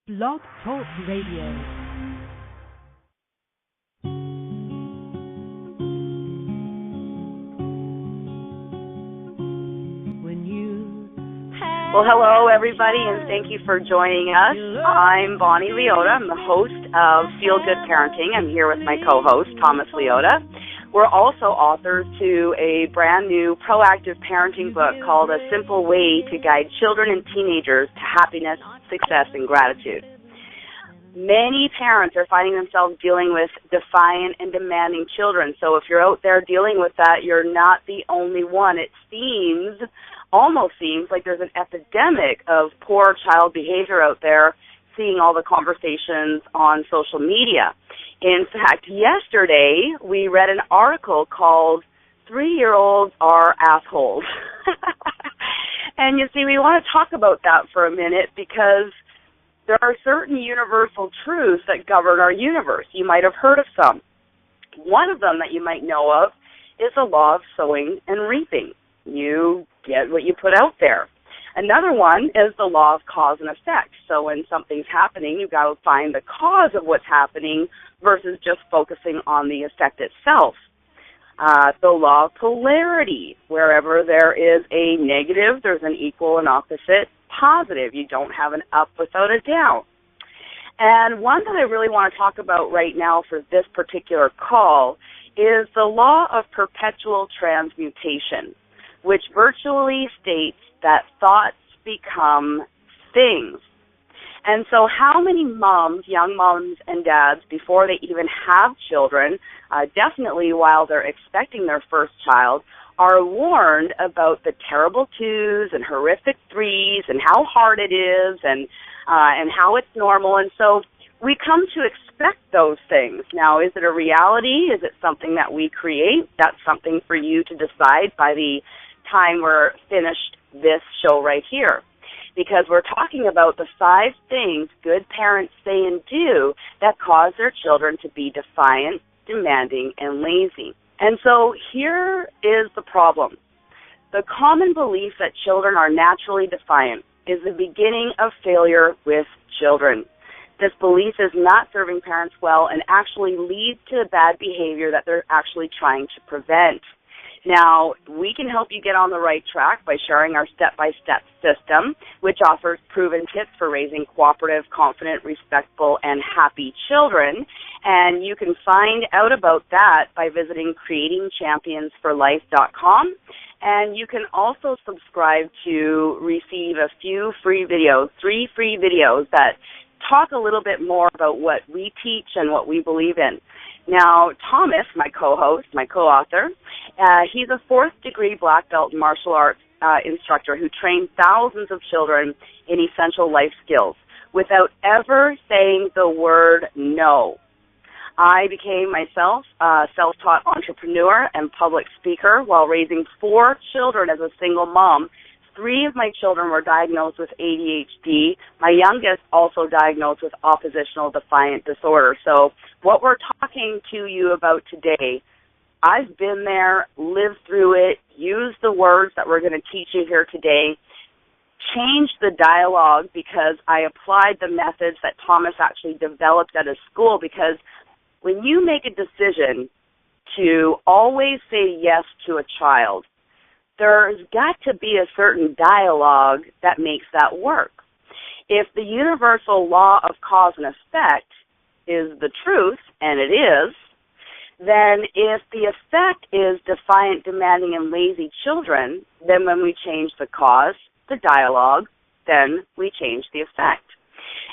Blog Talk Radio. Well, hello, everybody, and thank you for joining us. I'm Bonnie Leota. I'm the host of Feel Good Parenting. I'm here with my co-host, Thomas Leota. We're also authors to a brand new proactive parenting book called A Simple Way to Guide Children and Teenagers to Happiness, Success, and Gratitude. Many parents are finding themselves dealing with defiant and demanding children. So if you're out there dealing with that, you're not the only one. It almost seems like there's an epidemic of poor child behavior out there, seeing all the conversations on social media. In fact, yesterday we read an article called 3-Year-Olds Are Assholes. And you see, we want to talk about that for a minute because there are certain universal truths that govern our universe. You might have heard of some. One of them that you might know of is the law of sowing and reaping. You get what you put out there. Another one is the law of cause and effect. So when something's happening, you've got to find the cause of what's happening versus just focusing on the effect itself. The law of polarity. Wherever there is a negative, there's an equal and opposite positive. You don't have an up without a down. And one that I really want to talk about right now for this particular call is the law of perpetual transmutation, which virtually states that thoughts become things. And so how many moms, young moms and dads, before they even have children, definitely while they're expecting their first child, are warned about the terrible 2s and horrific 3s and how hard it is and how it's normal. And so we come to expect those things. Now, is it a reality? Is it something that we create? That's something for you to decide by the time we're finished this show right here. Because we're talking about the 5 things good parents say and do that cause their children to be defiant, demanding, and lazy. And so here is the problem. The common belief that children are naturally defiant is the beginning of failure with children. This belief is not serving parents well and actually leads to bad behavior that they're actually trying to prevent. Now, we can help you get on the right track by sharing our step-by-step system, which offers proven tips for raising cooperative, confident, respectful, and happy children. And you can find out about that by visiting creatingchampionsforlife.com. And you can also subscribe to receive a few free videos, 3 free videos that talk a little bit more about what we teach and what we believe in. Now, Thomas, my co-host, my co-author, he's a 4th-degree black belt martial arts instructor who trained thousands of children in essential life skills without ever saying the word no. I became myself a self-taught entrepreneur and public speaker while raising 4 children as a single mom. 3 of my children were diagnosed with ADHD. My youngest also diagnosed with oppositional defiant disorder. So what we're talking to you about today, I've been there, lived through it, used the words that we're going to teach you here today, changed the dialogue because I applied the methods that Thomas actually developed at his school, because when you make a decision to always say yes to a child, there's got to be a certain dialogue that makes that work. If the universal law of cause and effect is the truth, and it is, then if the effect is defiant, demanding, and lazy children, then when we change the cause, the dialogue, then we change the effect.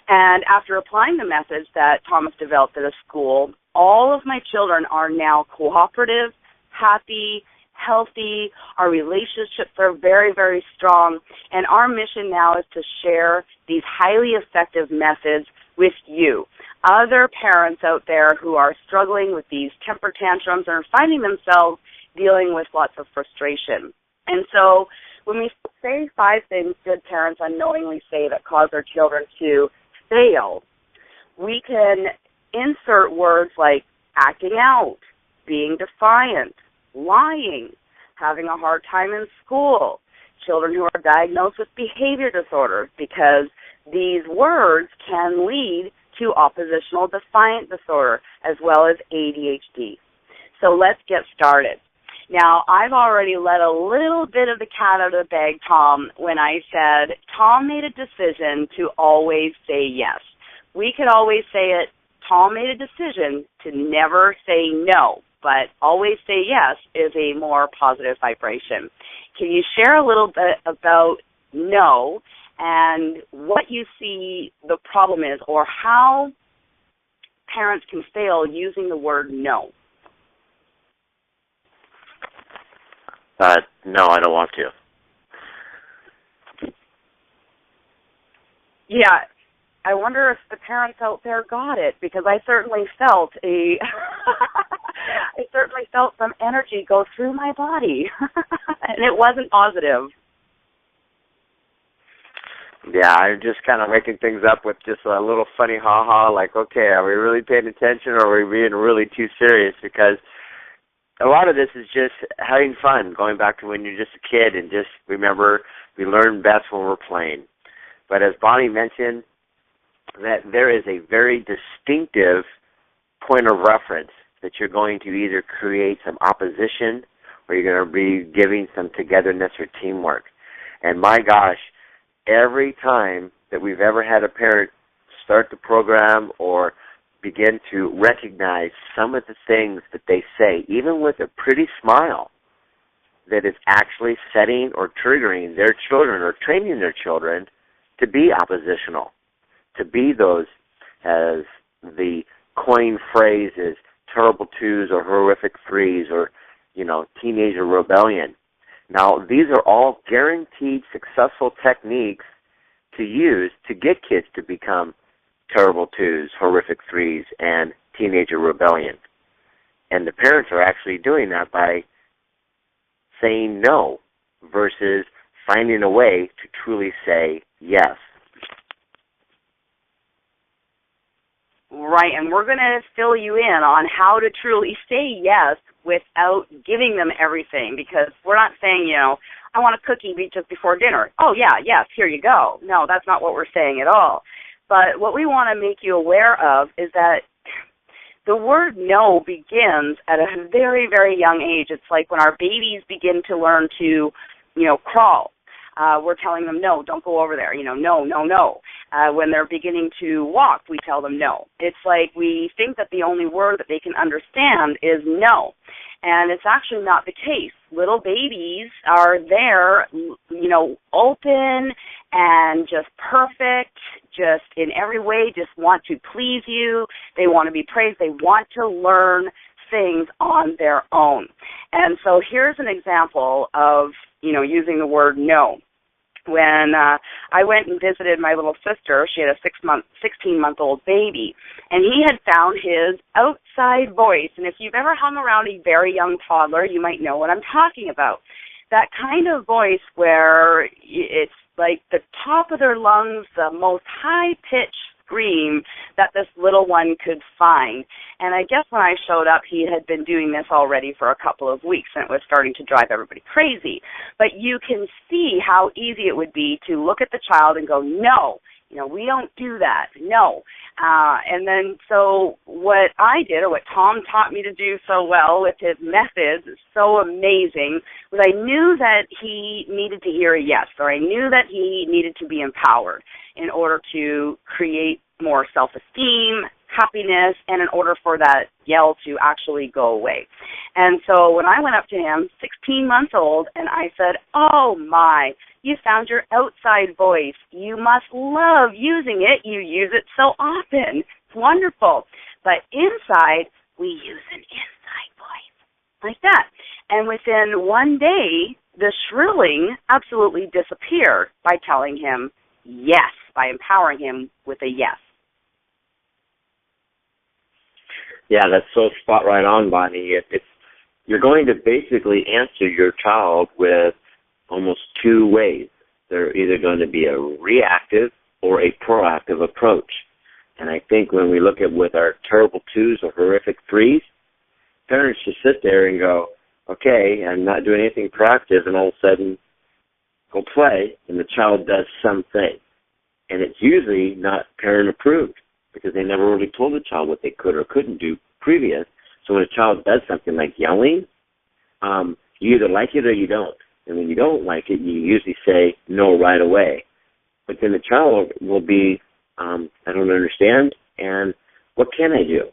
And after applying the methods that Thomas developed at a school, all of my children are now cooperative, happy, healthy. Our relationships are very, very strong. And our mission now is to share these highly effective methods with you, other parents out there who are struggling with these temper tantrums and are finding themselves dealing with lots of frustration. And so when we say 5 things good parents unknowingly say that cause their children to fail, we can insert words like acting out, being defiant, lying, having a hard time in school, children who are diagnosed with behavior disorders because these words can lead to oppositional defiant disorder as well as ADHD. So let's get started. Now, I've already let a little bit of the cat out of the bag, Tom, when I said Tom made a decision to always say yes. We could always say it. Tom made a decision to never say no, but always say yes is a more positive vibration. Can you share a little bit about no and what you see the problem is, or how parents can fail using the word no? No, I don't want to. Yeah, I wonder if the parents out there got it, because I certainly felt I certainly felt some energy go through my body, and it wasn't positive. Yeah, I'm just kind of making things up with just a little funny ha-ha, like, okay, are we really paying attention, or are we being really too serious? Because a lot of this is just having fun, going back to when you're just a kid, and just remember we learn best when we're playing. But as Bonnie mentioned, that there is a very distinctive point of reference that you're going to either create some opposition or you're going to be giving some togetherness or teamwork. And my gosh, every time that we've ever had a parent start the program or begin to recognize some of the things that they say, even with a pretty smile, that is actually setting or triggering their children or training their children to be oppositional, to be those, as the coined phrase is, terrible twos or horrific threes or, teenager rebellion. Now, these are all guaranteed successful techniques to use to get kids to become terrible twos, horrific threes, and teenager rebellion. And the parents are actually doing that by saying no versus finding a way to truly say yes. Right, and we're going to fill you in on how to truly say yes without giving them everything, because we're not saying, I want a cookie just before dinner. Oh, yeah, yes, here you go. No, that's not what we're saying at all. But what we want to make you aware of is that the word no begins at a very, very young age. It's like when our babies begin to learn to, crawl. We're telling them, no, don't go over there, no, no, no. When they're beginning to walk, we tell them no. It's like we think that the only word that they can understand is no. And it's actually not the case. Little babies are there, open and just perfect, just in every way, just want to please you. They want to be praised. They want to learn things on their own. And so here's an example of, using the word no. When I went and visited my little sister, she had a 16-month-old baby, and he had found his outside voice. And if you've ever hung around a very young toddler, you might know what I'm talking about. That kind of voice where it's like the top of their lungs, the most high-pitched scream that this little one could find. And I guess when I showed up, he had been doing this already for a couple of weeks, and it was starting to drive everybody crazy. But you can see how easy it would be to look at the child and go, no, we don't do that, no. And then so what I did, or what Tom taught me to do so well with his methods, is so amazing, was I knew that he needed to hear a yes, or I knew that he needed to be empowered in order to create more self-esteem, happiness, and in order for that yell to actually go away. And so when I went up to him, 16 months old, and I said, oh my, you found your outside voice. You must love using it. You use it so often. It's wonderful. But inside, we use an inside voice, like that. And within one day, the shrilling absolutely disappeared by telling him yes, by empowering him with a yes. Yeah, that's so spot right on, Bonnie. You're going to basically answer your child with almost two ways. They're either going to be a reactive or a proactive approach. And I think when we look at with our terrible twos or horrific threes, parents just sit there and go, okay, I'm not doing anything proactive, and all of a sudden go play, and the child does something. And it's usually not parent approved because they never really told the child what they could or couldn't do previous. So when a child does something like yelling, you either like it or you don't. And when you don't like it, you usually say no right away. But then the child will be, I don't understand, and what can I do?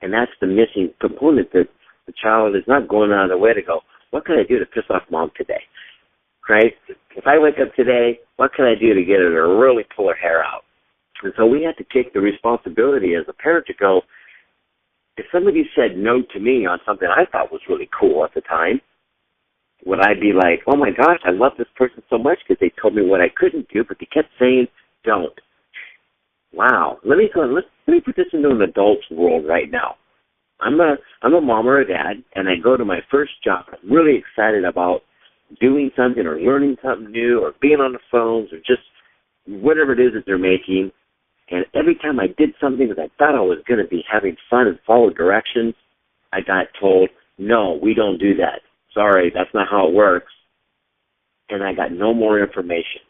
And that's the missing component, that the child is not going out of their way to go, what can I do to piss off mom today? Right? If I wake up today, what can I do to get her to really pull her hair out? And so we have to take the responsibility as a parent to go, if somebody said no to me on something I thought was really cool at the time, would I be like, oh my gosh, I love this person so much because they told me what I couldn't do, but they kept saying don't. Wow. Let me put this into an adult's world right now. I'm a mom or a dad, and I go to my first job. I'm really excited about doing something or learning something new or being on the phones or just whatever it is that they're making. And every time I did something that I thought I was going to be having fun and follow directions, I got told, no, we don't do that. Sorry, that's not how it works. And I got no more information.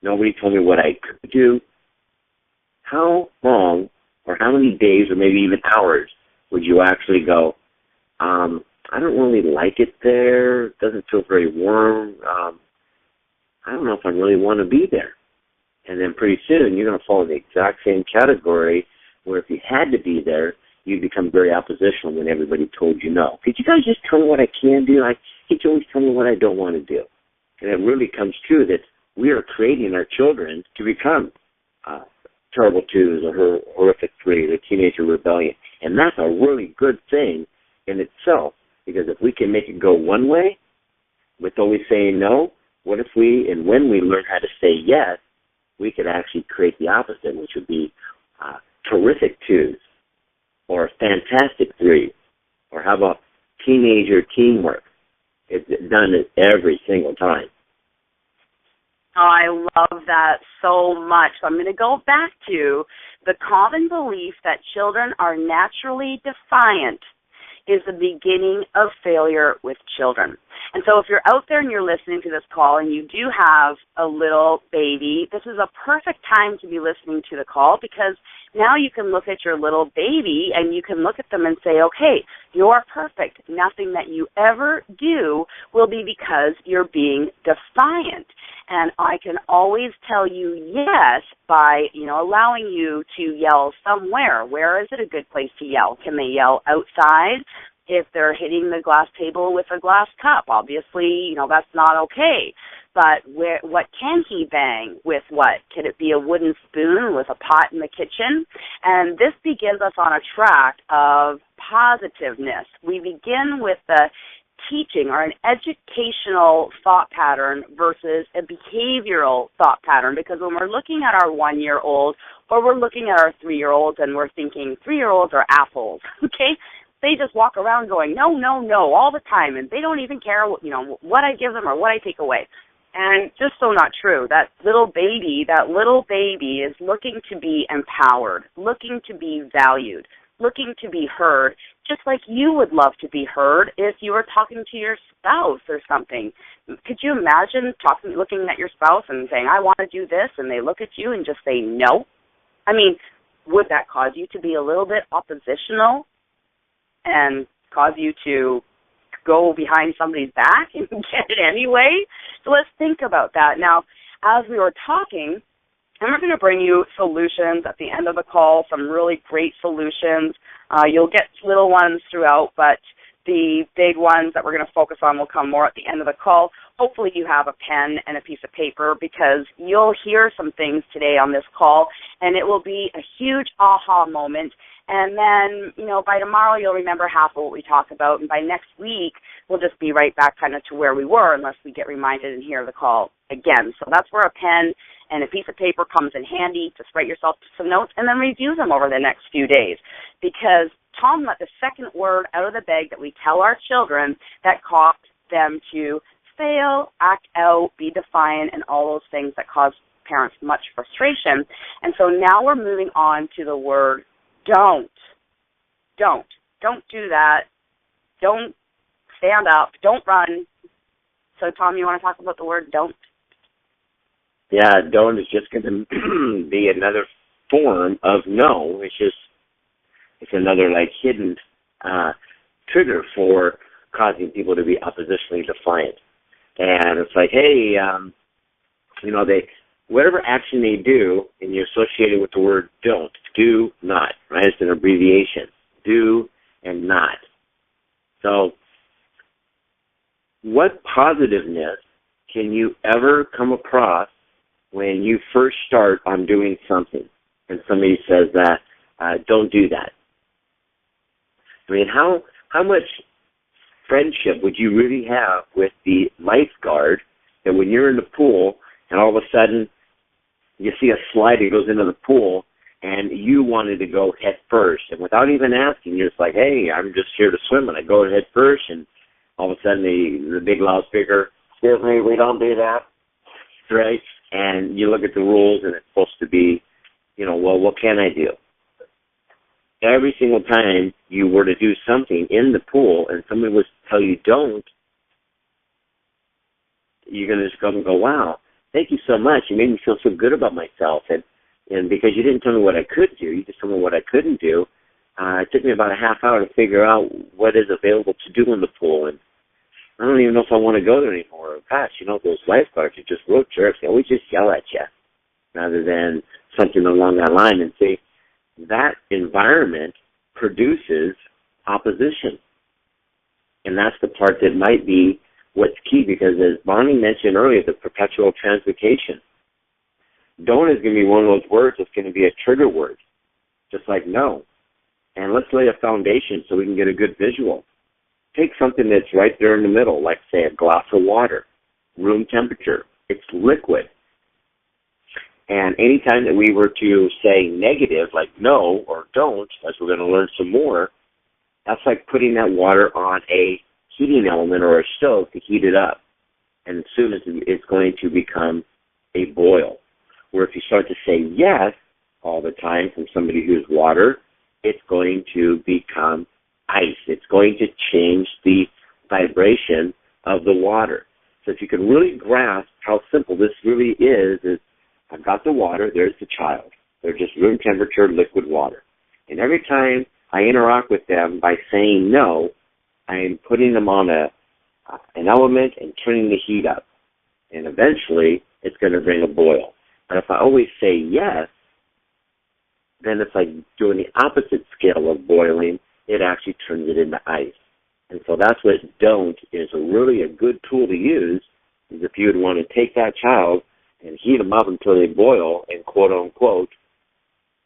Nobody told me what I could do. How long or how many days or maybe even hours would you actually go, I don't really like it there. It doesn't feel very warm. I don't know if I really want to be there. And then pretty soon you're going to fall in the exact same category where if you had to be there, you'd become very oppositional when everybody told you no. Could you guys just tell me what I can do? Could you always tell me what I don't want to do? And it really comes true that we are creating our children to become terrible twos or horrific threes or teenager rebellion. And that's a really good thing in itself, because if we can make it go one way with always saying no, what if we, and when we learn how to say yes, we could actually create the opposite, which would be terrific twos or fantastic threes, or how about teenager teamwork? It's done it every single time. Oh, I love that so much. So I'm going to go back to the common belief that children are naturally defiant is the beginning of failure with children. And so if you're out there and you're listening to this call and you do have a little baby, this is a perfect time to be listening to the call, because now you can look at your little baby and you can look at them and say, okay, you're perfect. Nothing that you ever do will be because you're being defiant. And I can always tell you yes by, allowing you to yell somewhere. Where is it a good place to yell? Can they yell outside? If they're hitting the glass table with a glass cup, obviously, that's not okay. But what can he bang with what? Can it be a wooden spoon with a pot in the kitchen? And this begins us on a track of positiveness. We begin with the teaching or an educational thought pattern versus a behavioral thought pattern, because when we're looking at our 1-year-old or we're looking at our 3-year-olds and we're thinking 3-year-olds are assholes, okay? They just walk around going, no, no, no, all the time, and they don't even care, what I give them or what I take away. And just so not true. That little baby is looking to be empowered, looking to be valued, looking to be heard, just like you would love to be heard if you were talking to your spouse or something. Could you imagine looking at your spouse and saying, I want to do this, and they look at you and just say no? I mean, would that cause you to be a little bit oppositional and cause you to go behind somebody's back and get it anyway? So let's think about that. Now, as we were talking, and we're going to bring you solutions at the end of the call, some really great solutions. You'll get little ones throughout, but the big ones that we're going to focus on will come more at the end of the call. Hopefully you have a pen and a piece of paper, because you'll hear some things today on this call, and it will be a huge aha moment. And then, by tomorrow you'll remember half of what we talk about, and by next week we'll just be right back kind of to where we were unless we get reminded and hear the call again. So that's where a pen and a piece of paper comes in handy to write yourself some notes and then review them over the next few days, because Tom let the second word out of the bag that we tell our children that cause them to fail, act out, be defiant, and all those things that cause parents much frustration. And so now we're moving on to the word don't. Don't do that. Don't stand up. Don't run. So, Tom, you want to talk about the word don't? Yeah, don't is just going to be another form of no. It's another like hidden trigger for causing people to be oppositionally defiant. And it's like, hey, whatever action they do, and you associate it with the word don't, do not, right? It's an abbreviation, do and not. So what positiveness can you ever come across when you first start on doing something and somebody says that, don't do that? I mean, how much friendship would you really have with the lifeguard that when you're in the pool and all of a sudden you see a slide that goes into the pool and you wanted to go head first, and without even asking, you're just like, hey, I'm just here to swim, and I go head first, and all of a sudden the big loudspeaker, excuse me, we don't do that, right? And you look at the rules, and it's supposed to be, well, what can I do? Every single time you were to do something in the pool and somebody was to tell you don't, you're going to just go and go, wow, thank you so much. You made me feel so good about myself. And because you didn't tell me what I could do, you just told me what I couldn't do, it took me about a half hour to figure out what is available to do in the pool. And I don't even know if I want to go there anymore. Gosh, those lifeguards are just real jerks. They always just yell at you rather than something along that line. And see, that environment produces opposition. And that's the part that might be what's key, because as Bonnie mentioned earlier, the perpetual translocation. Don't is going to be one of those words that's going to be a trigger word, just like no. And let's lay a foundation so we can get a good visual. Take something that's right there in the middle, like, say, a glass of water, room temperature. It's liquid. And anytime that we were to say negative, like no or don't, as we're going to learn some more, that's like putting that water on a heating element or a stove to heat it up. And as soon as it's going to become a boil. Where if you start to say yes all the time from somebody who's water, it's going to become ice. It's going to change the vibration of the water. So if you can really grasp how simple this really is I've got the water, there's the child. They're just room temperature liquid water. And every time I interact with them by saying no, I am putting them on an element and turning the heat up. And eventually, it's going to bring a boil. But if I always say yes, then it's like doing the opposite scale of boiling. It actually turns it into ice. And so that's what don't is really a good tool to use, is if you would want to take that child and heat them up until they boil and, quote, unquote,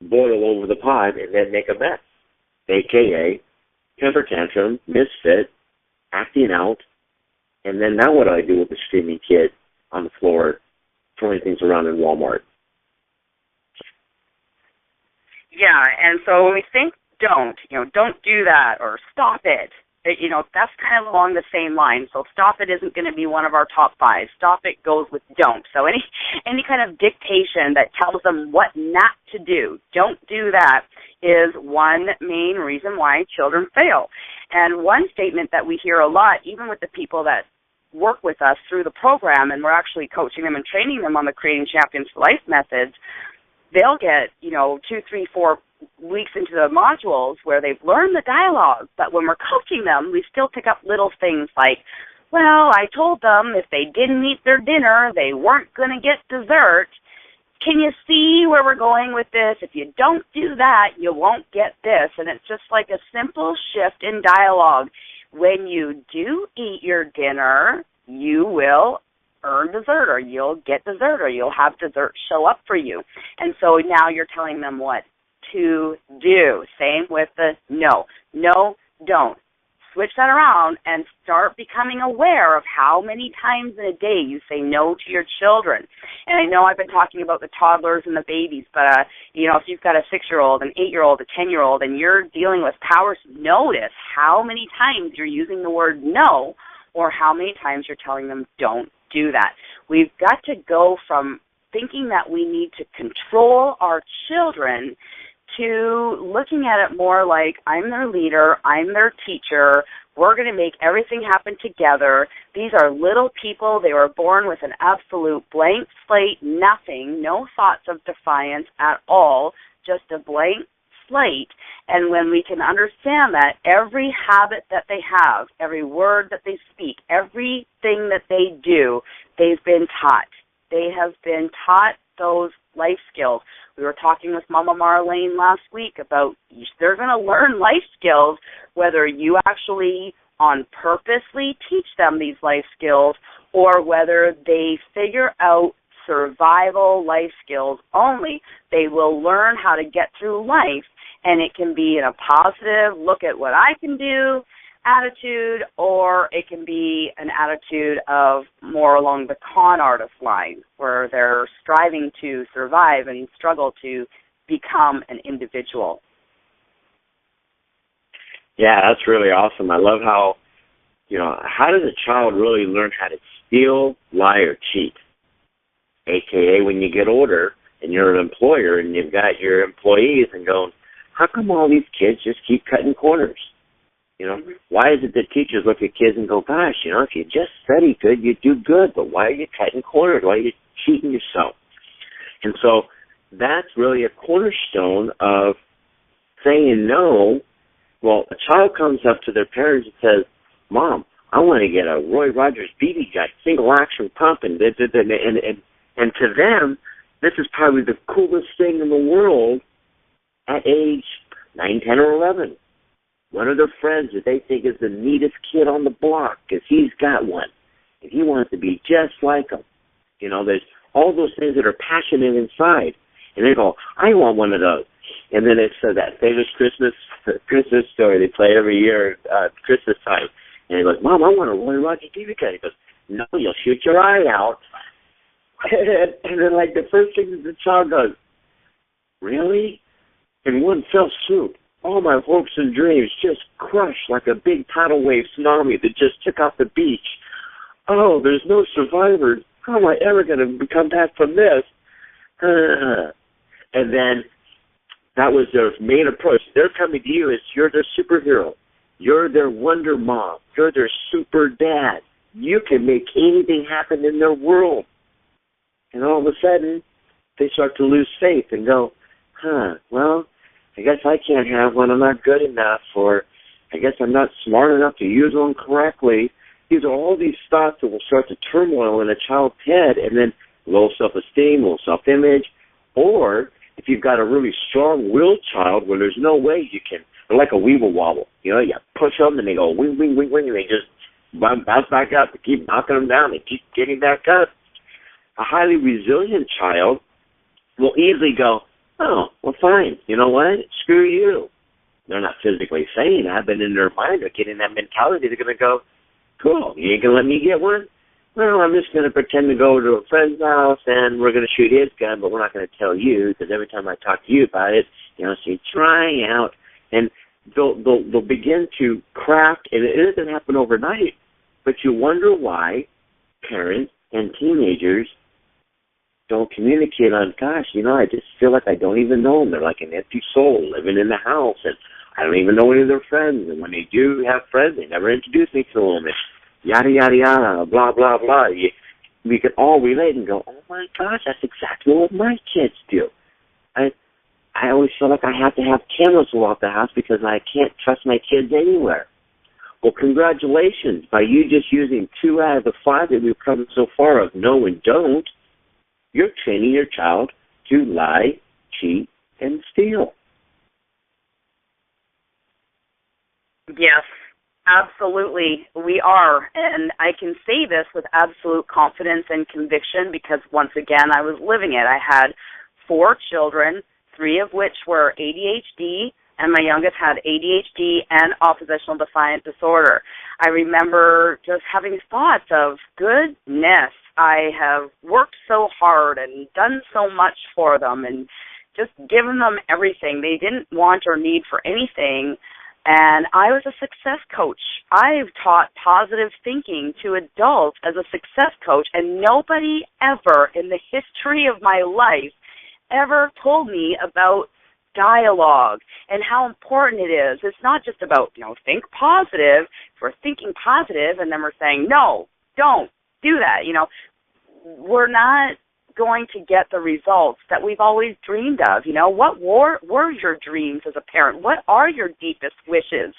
boil over the pot and then make a mess, a.k.a. temper tantrum, misfit, acting out, and then now what do I do with the screaming kid on the floor throwing things around in Walmart? Yeah, and so when we think don't do that or stop it, that's kind of along the same line. So stop it isn't going to be one of our top 5. Stop it goes with don't. So any kind of dictation that tells them what not to do, don't do that, is one main reason why children fail. And one statement that we hear a lot, even with the people that work with us through the program, and we're actually coaching them and training them on the Creating Champions for Life methods, they'll get, 2, 3, 4 weeks into the modules where they've learned the dialogue, but when we're coaching them, we still pick up little things like, well, I told them if they didn't eat their dinner, they weren't going to get dessert. Can you see where we're going with this? If you don't do that, you won't get this. And it's just like a simple shift in dialogue. When you do eat your dinner, you will earn dessert, or you'll get dessert, or you'll have dessert show up for you. And so now you're telling them what to do. Same with the no. No, don't. Switch that around and start becoming aware of how many times in a day you say no to your children. And I know I've been talking about the toddlers and the babies, but, if you've got a 6-year-old, an 8-year-old, a 10-year-old, and you're dealing with powers, notice how many times you're using the word no, or how many times you're telling them don't do that. We've got to go from thinking that we need to control our children to looking at it more like I'm their leader, I'm their teacher, we're going to make everything happen together. These are little people. They were born with an absolute blank slate, nothing, no thoughts of defiance at all, just a blank slate. And when we can understand that every habit that they have, every word that they speak, everything that they do, they've been taught. They have been taught those life skills. We were talking with Mama Marlene last week about they're going to learn life skills whether you actually on purposely teach them these life skills or whether they figure out survival life skills only. They will learn how to get through life, and it can be in a positive, look at what I can do attitude, or it can be an attitude of more along the con artist line where they're striving to survive and struggle to become an individual. Yeah, that's really awesome. I love how, how does a child really learn how to steal, lie, or cheat? AKA when you get older and you're an employer and you've got your employees and going, how come all these kids just keep cutting corners? Why is it that teachers look at kids and go, gosh, if you just study good, you'd do good, but why are you cutting corners? Why are you cheating yourself? And so that's really a cornerstone of saying no. Well, a child comes up to their parents and says, Mom, I want to get a Roy Rogers BB gun, single action pump, and to them, this is probably the coolest thing in the world at age 9, 10, or 11. One of their friends that they think is the neatest kid on the block because he's got one, and he wants to be just like him. There's all those things that are passionate inside, and they go, I want one of those. And then it's that famous Christmas story they play every year at Christmas time. And he goes, Mom, I want a Roy Rogers BB gun. He goes, no, you'll shoot your eye out. And then, the first thing the child goes, really? In one fell swoop, all my hopes and dreams just crushed like a big tidal wave tsunami that just took off the beach. Oh, there's no survivors. How am I ever going to come back from this? And then that was their main approach. They're coming to you as you're their superhero. You're their wonder mom. You're their super dad. You can make anything happen in their world. And all of a sudden, they start to lose faith and go, well, I guess I can't have one. I'm not good enough, or I guess I'm not smart enough to use one correctly. These are all these thoughts that will start to turmoil in a child's head, and then low self-esteem, low self-image, or if you've got a really strong-willed child where there's no way you can, they're like a weeble wobble. You push them and they go wing, wing, wing, wing, and they just bounce back up. They keep knocking them down. They keep getting back up. A highly resilient child will easily go, oh, well, fine. You know what? Screw you. They're not physically saying that, but in their mind, they're getting that mentality. They're going to go, cool, you ain't going to let me get one? Well, I'm just going to pretend to go to a friend's house, and we're going to shoot his gun, but we're not going to tell you, because every time I talk to you about it, so try out. And they'll begin to craft, and it doesn't happen overnight, but you wonder why parents and teenagers don't communicate on, gosh, I just feel like I don't even know them. They're like an empty soul living in the house, and I don't even know any of their friends. And when they do have friends, they never introduce me to them, and yada, yada, yada, blah, blah, blah. We can all relate and go, oh, my gosh, that's exactly what my kids do. I always feel like I have to have cameras throughout the house because I can't trust my kids anywhere. Well, congratulations. By you just using 2 out of the 5 that we've covered so far of no and don't, you're training your child to lie, cheat, and steal. Yes, absolutely, we are. And I can say this with absolute confidence and conviction because, once again, I was living it. I had 4 children, 3 of which were ADHD, and my youngest had ADHD and oppositional defiant disorder. I remember just having thoughts of, goodness, I have worked so hard and done so much for them and just given them everything they didn't want or need for anything. And I was a success coach. I've taught positive thinking to adults as a success coach, and nobody ever in the history of my life ever told me about dialogue and how important it is. It's not just about, think positive. If we're thinking positive and then we're saying, no, don't do that, we're not going to get the results that we've always dreamed of. What were your dreams as a parent? What are your deepest wishes?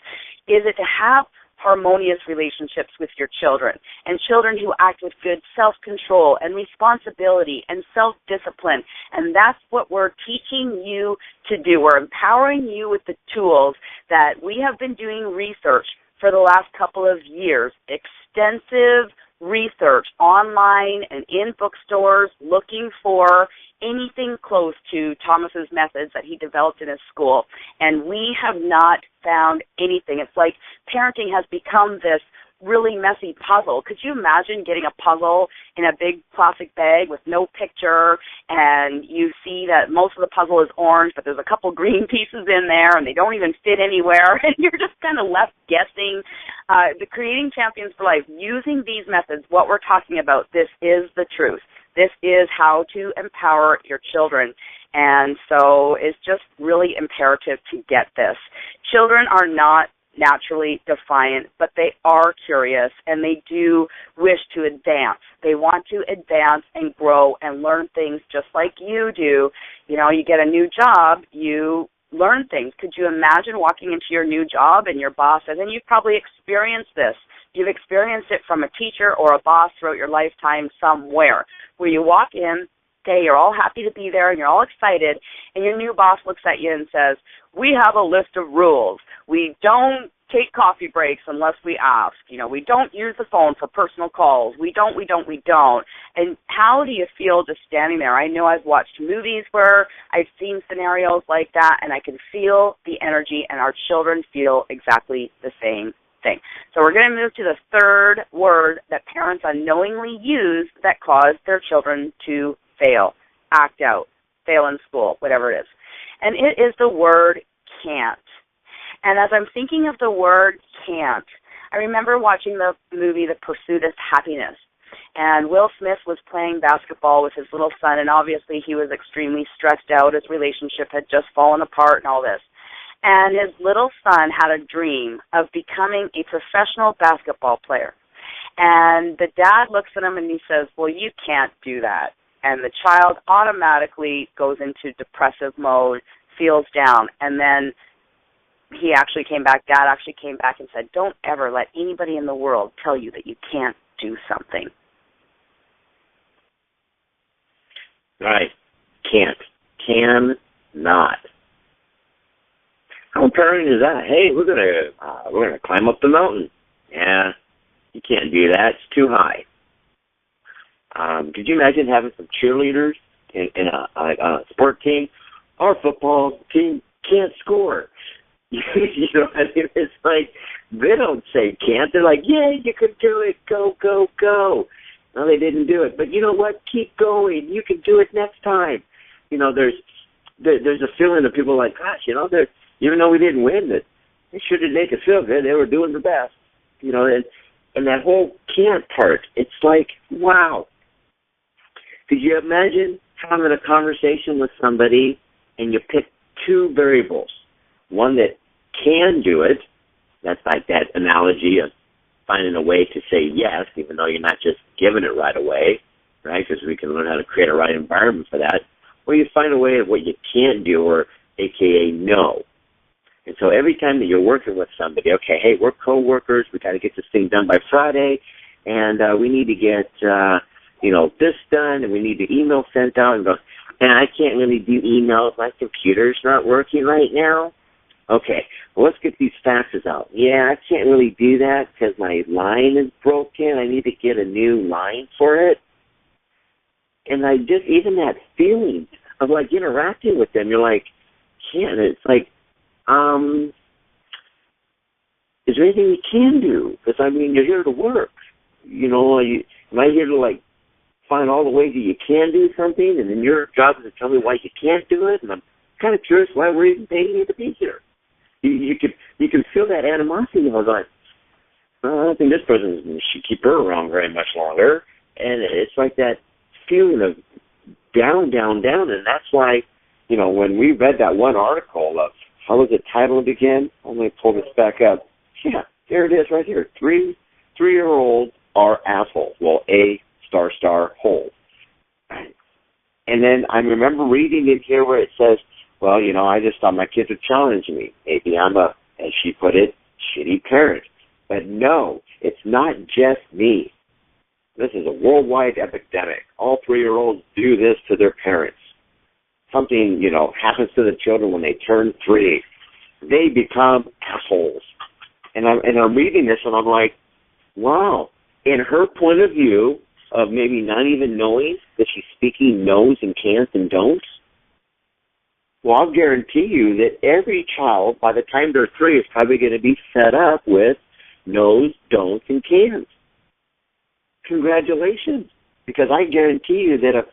Is it to have harmonious relationships with your children, and children who act with good self-control and responsibility and self-discipline? And that's what we're teaching you to do. We're empowering you with the tools that we have been doing research for the last couple of years, extensive research online and in bookstores looking for anything close to Thomas's methods that he developed in his school. And we have not found anything. It's like parenting has become this really messy puzzle. Could you imagine getting a puzzle in a big plastic bag with no picture, and you see that most of the puzzle is orange, but there's a couple green pieces in there, and they don't even fit anywhere, and you're just kind of left guessing. The Creating Champions for Life, using these methods, what we're talking about, this is the truth. This is how to empower your children. And so it's just really imperative to get this. Children are not naturally defiant, but they are curious, and they do wish to advance. They want to advance and grow and learn things just like you do. You get a new job, you learn things. Could you imagine walking into your new job and your boss says, and you've probably experienced this, you've experienced it from a teacher or a boss throughout your lifetime somewhere, where you walk in, okay, you're all happy to be there and you're all excited, and your new boss looks at you and says, we have a list of rules. We don't take coffee breaks unless we ask. We don't use the phone for personal calls. We don't. And how do you feel just standing there? I know I've watched movies where I've seen scenarios like that, and I can feel the energy, and our children feel exactly the same thing. So we're going to move to the third word that parents unknowingly use that cause their children to fail, act out, fail in school, whatever it is. And it is the word can't. And as I'm thinking of the word can't, I remember watching the movie The Pursuit of Happiness. And Will Smith was playing basketball with his little son, and obviously he was extremely stressed out. His relationship had just fallen apart and all this. And his little son had a dream of becoming a professional basketball player. And the dad looks at him and he says, well, you can't do that. And the child automatically goes into depressive mode, feels down, and then dad actually came back and said, don't ever let anybody in the world tell you that you can't do something. Right. Can't. Cannot. How empowering is that? Hey, we're gonna climb up the mountain. Yeah, you can't do that. It's too high. Could you imagine having some cheerleaders in a sport team? Our football team can't score. It's like they don't say can't. They're like, yeah, you can do it. Go, go, go. No, they didn't do it. But you know what? Keep going. You can do it next time. There's a feeling that people are like, gosh, even though we didn't win, that they sure did make us feel good. They were doing their best. And that whole can't part, it's like, wow. Could you imagine having a conversation with somebody and you pick two variables? One that can do it, that's like that analogy of finding a way to say yes, even though you're not just giving it right away, right? Because we can learn how to create a right environment for that. Or you find a way of what you can't do, or AKA no. And so every time that you're working with somebody, okay, hey, we're co-workers, we got to get this thing done by Friday, and we need to get, this done, and we need the email sent out, and go, and I can't really do emails. My computer's not working right now. Okay, well, let's get these faxes out. Yeah, I can't really do that because my line is broken. I need to get a new line for it. And even that feeling of like interacting with them, you're like, can't. It's like, is there anything you can do? Because, you're here to work. Am I here to, like, find all the ways that you can do something, and then your job is to tell me why you can't do it? And I'm kind of curious why we're even paying you to be here. You can feel that animosity. I was like, well, I don't think this person should keep her around very much longer. And it's like that feeling of down, and that's why when we read that one article of, how was it titled again? Let me pull this back up. Yeah, there it is right here. Three-year-olds are assholes. Well, A**hole. And then I remember reading it here where it says, well, I just thought my kids would challenge me. Maybe I'm a, as she put it, shitty parent. But no, it's not just me. This is a worldwide epidemic. All 3-year-olds do this to their parents. Something, happens to the children when they turn 3. They become assholes. And I'm reading this and I'm like, wow. In her point of view of maybe not even knowing that she's speaking no's and can'ts and don'ts, well, I'll guarantee you that every child, by the time they're 3, is probably going to be set up with no's, don'ts, and can'ts. Congratulations. Because I guarantee you that if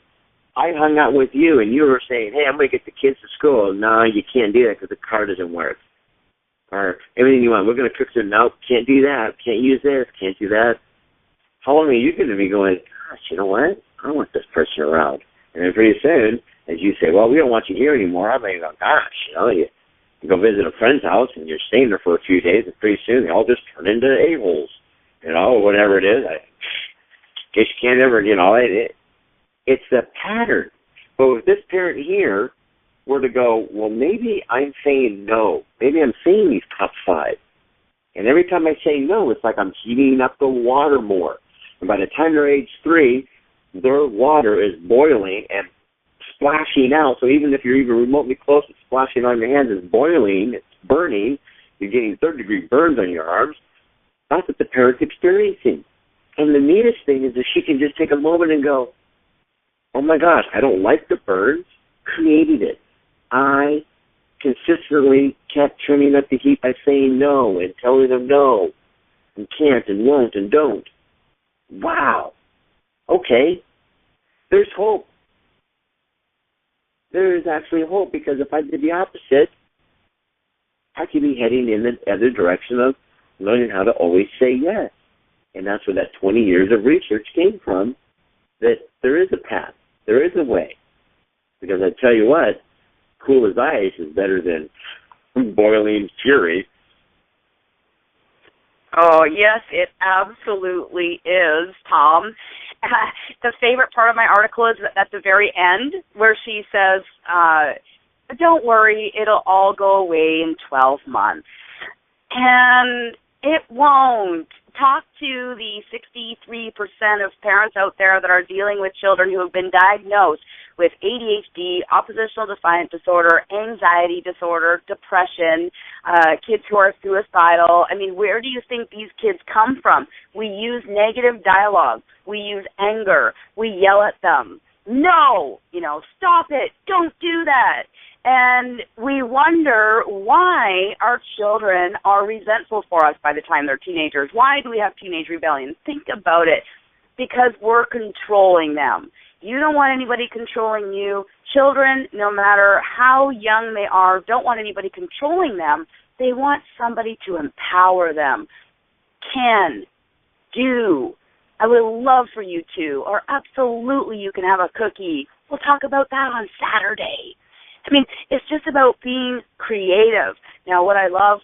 I hung out with you and you were saying, hey, I'm going to get the kids to school, no, you can't do that because the car doesn't work. Or everything you want, we're going to cook some, nope, can't do that, can't use this, can't do that. How long are you going to be going, gosh, you know what? I don't want this person around. And then pretty soon, as you say, well, we don't want you here anymore, I may go, gosh, you go visit a friend's house and you're staying there for a few days, and pretty soon they all just turn into a-holes, or whatever it is. I guess you can't ever, it's a pattern. But if this parent here were to go, well, maybe I'm saying no. Maybe I'm saying these top 5. And every time I say no, it's like I'm heating up the water more. And by the time they're age 3, their water is boiling and splashing out. So even if you're even remotely close, it's splashing on your hands, it's boiling, it's burning. You're getting 3rd-degree burns on your arms. That's what the parent's experiencing. And the neatest thing is that she can just take a moment and go, oh my gosh, I don't like the burns, created it. I consistently kept turning up the heat by saying no and telling them no and can't and won't and don't. Wow. Okay. There's hope. There is actually hope, because if I did the opposite, I could be heading in the other direction of learning how to always say yes. And that's where that 20 years of research came from, that there is a path. There is a way. Because I tell you what, cool as ice is better than boiling fury. Oh, yes, it absolutely is, Tom. The favorite part of my article is at the very end, where she says, don't worry, it'll all go away in 12 months. And it won't. Talk to the 63% of parents out there that are dealing with children who have been diagnosed with ADHD, oppositional defiant disorder, anxiety disorder, depression, kids who are suicidal. I mean, where do you think these kids come from? We use negative dialogue. We use anger. We yell at them. No, stop it. Don't do that. And we wonder why our children are resentful for us by the time they're teenagers. Why do we have teenage rebellion? Think about it. Because we're controlling them. You don't want anybody controlling you. Children, no matter how young they are, don't want anybody controlling them. They want somebody to empower them. Can, do, I would love for you to, or absolutely you can have a cookie. We'll talk about that on Saturday. I mean, it's just about being creative. Now, what I love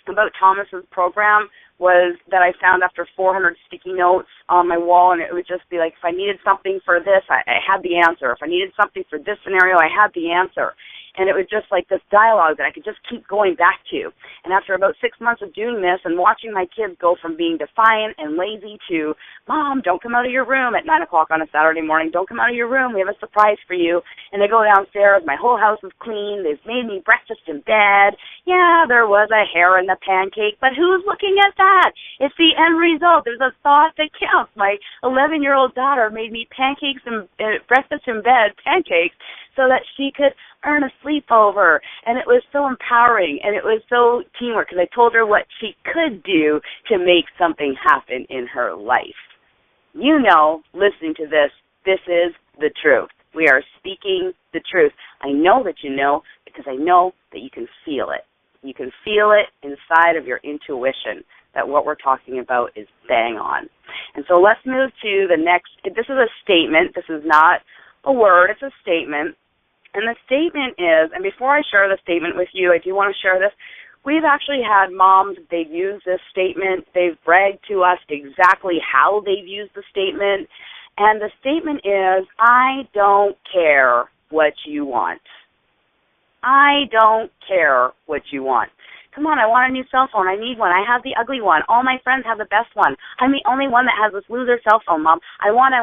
about Thomas's program was that I found after 400 sticky notes on my wall, and it would just be like, if I needed something for this, I had the answer. If I needed something for this scenario, I had the answer. And it was just like this dialogue that I could just keep going back to. And after about 6 months of doing this and watching my kids go from being defiant and lazy to, Mom, don't come out of your room at 9 o'clock on a Saturday morning. Don't come out of your room. We have a surprise for you. And they go downstairs. My whole house is clean. They've made me breakfast in bed. Yeah, there was a hair in the pancake, but who's looking at that? It's the end result. There's a thought that counts. My 11-year-old daughter made me pancakes and breakfast in bed pancakes so that she could earn a sleepover, and it was so empowering, and it was so teamwork, because I told her what she could do to make something happen in her life. Listening to this is the truth. We are speaking the truth. I know that you know, because I know that you can feel it. You can feel it inside of your intuition that what we're talking about is bang on. And so let's move to the next. This is a statement. This is not a word. It's a statement. And the statement is, and before I share the statement with you, I do want to share this. We've actually had moms, they've used this statement, they've bragged to us exactly how they've used the statement, and the statement is, I don't care what you want. I don't care what you want. Come on, I want a new cell phone. I need one. I have the ugly one. All my friends have the best one. I'm the only one that has this loser cell phone, Mom. I want.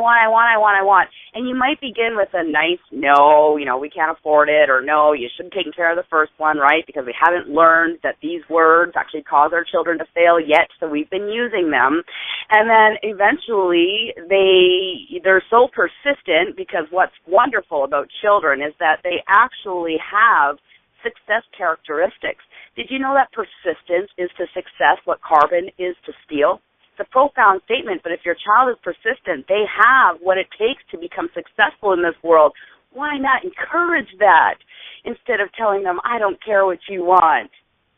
And you might begin with a nice, no, we can't afford it, or no, you should have taken care of the first one, right? Because we haven't learned that these words actually cause our children to fail yet, so we've been using them. And then eventually they're so persistent, because what's wonderful about children is that they actually have success characteristics. Did you know that persistence is to success what carbon is to steel? It's a profound statement, but if your child is persistent, they have what it takes to become successful in this world. Why not encourage that instead of telling them, I don't care what you want?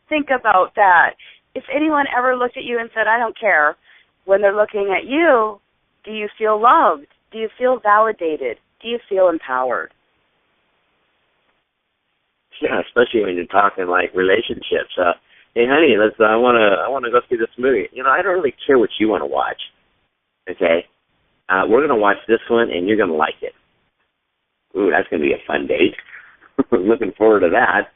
Think about that. If anyone ever looked at you and said, I don't care, when they're looking at you, do you feel loved? Do you feel validated? Do you feel empowered? Yeah, especially when you're talking like relationships. Hey, honey, I want to go see this movie. I don't really care what you want to watch. Okay, we're gonna watch this one, and you're gonna like it. Ooh, that's gonna be a fun date. Looking forward to that.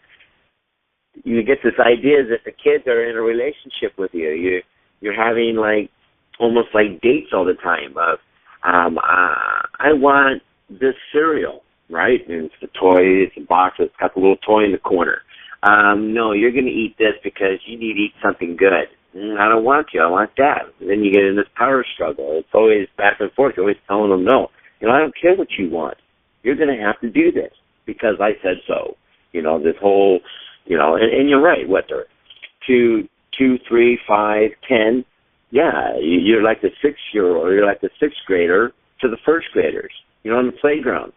You get this idea that the kids are in a relationship with you. You're having like almost like dates all the time. I want this cereal. Right? And it's a toy, it's a box, it's got the little toy in the corner. No, you're going to eat this because you need to eat something good. I don't want to, I want that. And then you get in this power struggle. It's always back and forth. You're always telling them no. I don't care what you want. You're going to have to do this because I said so. This whole, and you're right, what, they're 2, 3, 5, 10. Yeah, you're like the 6-year-old, or you're like the 6th grader to the 1st graders, on the playground.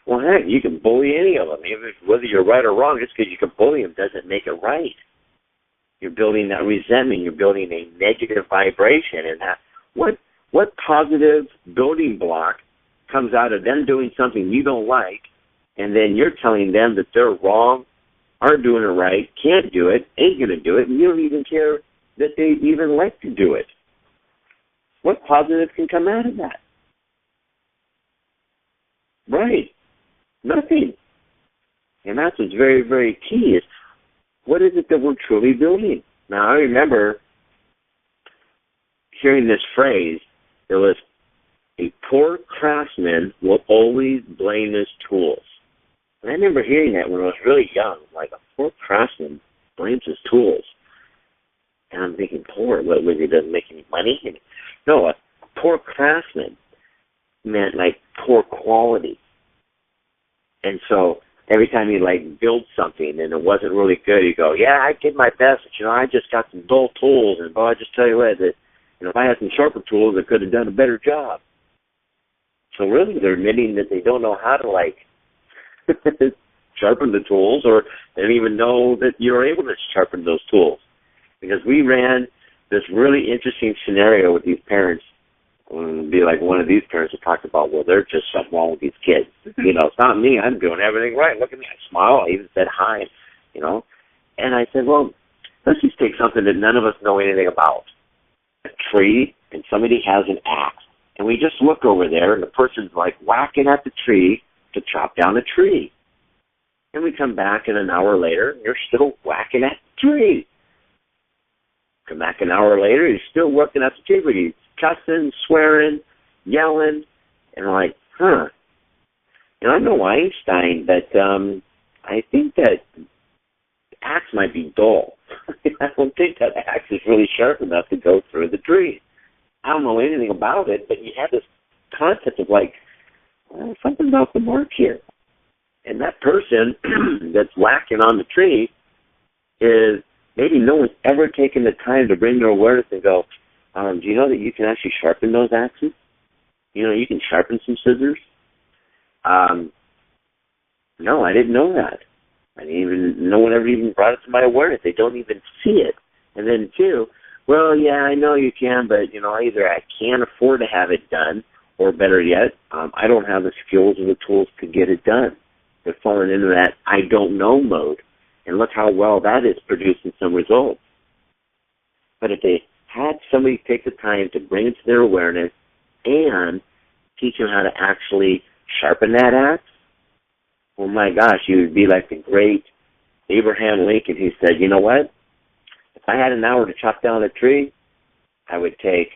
Well, heck, you can bully any of them. Whether you're right or wrong, just because you can bully them doesn't make it right. You're building that resentment. You're building a negative vibration. And what positive building block comes out of them doing something you don't like, and then you're telling them that they're wrong, aren't doing it right, can't do it, ain't going to do it, and you don't even care that they even like to do it? What positive can come out of that? Right. Nothing. And that's what's very, very key is, what is it that we're truly building? Now, I remember hearing this phrase. It was, a poor craftsman will always blame his tools. And I remember hearing that when I was really young, like a poor craftsman blames his tools. And I'm thinking, poor, what, he doesn't make any money? No, a poor craftsman meant like poor quality. And so every time you like build something and it wasn't really good, you go, yeah, I did my best, but I just got some dull tools, and I just tell you what, that if I had some sharper tools, I could have done a better job. So really, they're admitting that they don't know how to like sharpen the tools, or they don't even know that you're able to sharpen those tools. Because we ran this really interesting scenario with these parents. It would be like one of these parents who talked about, well, there's just something wrong with these kids. It's not me. I'm doing everything right. Look at me. I smile. I even said hi, And I said, well, let's just take something that none of us know anything about. A tree, and somebody has an axe. And we just look over there, and the person's like whacking at the tree to chop down a tree. And we come back, and an hour later, and you're still whacking at the tree. Come back an hour later, he's still working at the tree, but he's cussing, swearing, yelling, and I'm like, huh. And I know Einstein, but I think that the axe might be dull. I don't think that axe is really sharp enough to go through the tree. I don't know anything about it, but you have this concept of like, something's off the mark here. And that person that's whacking on the tree is maybe no one's ever taken the time to bring their awareness and go, do you know that you can actually sharpen those axes? You can sharpen some scissors. No, I didn't know that. No one ever even brought it to my awareness. They don't even see it. And then two, well, yeah, I know you can, but, either I can't afford to have it done, or better yet, I don't have the skills or the tools to get it done. They're falling into that I don't know mode. And look how well that is producing some results. But if they had somebody take the time to bring it to their awareness and teach them how to actually sharpen that axe, oh my gosh, you would be like the great Abraham Lincoln who said, you know what? If I had an hour to chop down a tree, I would take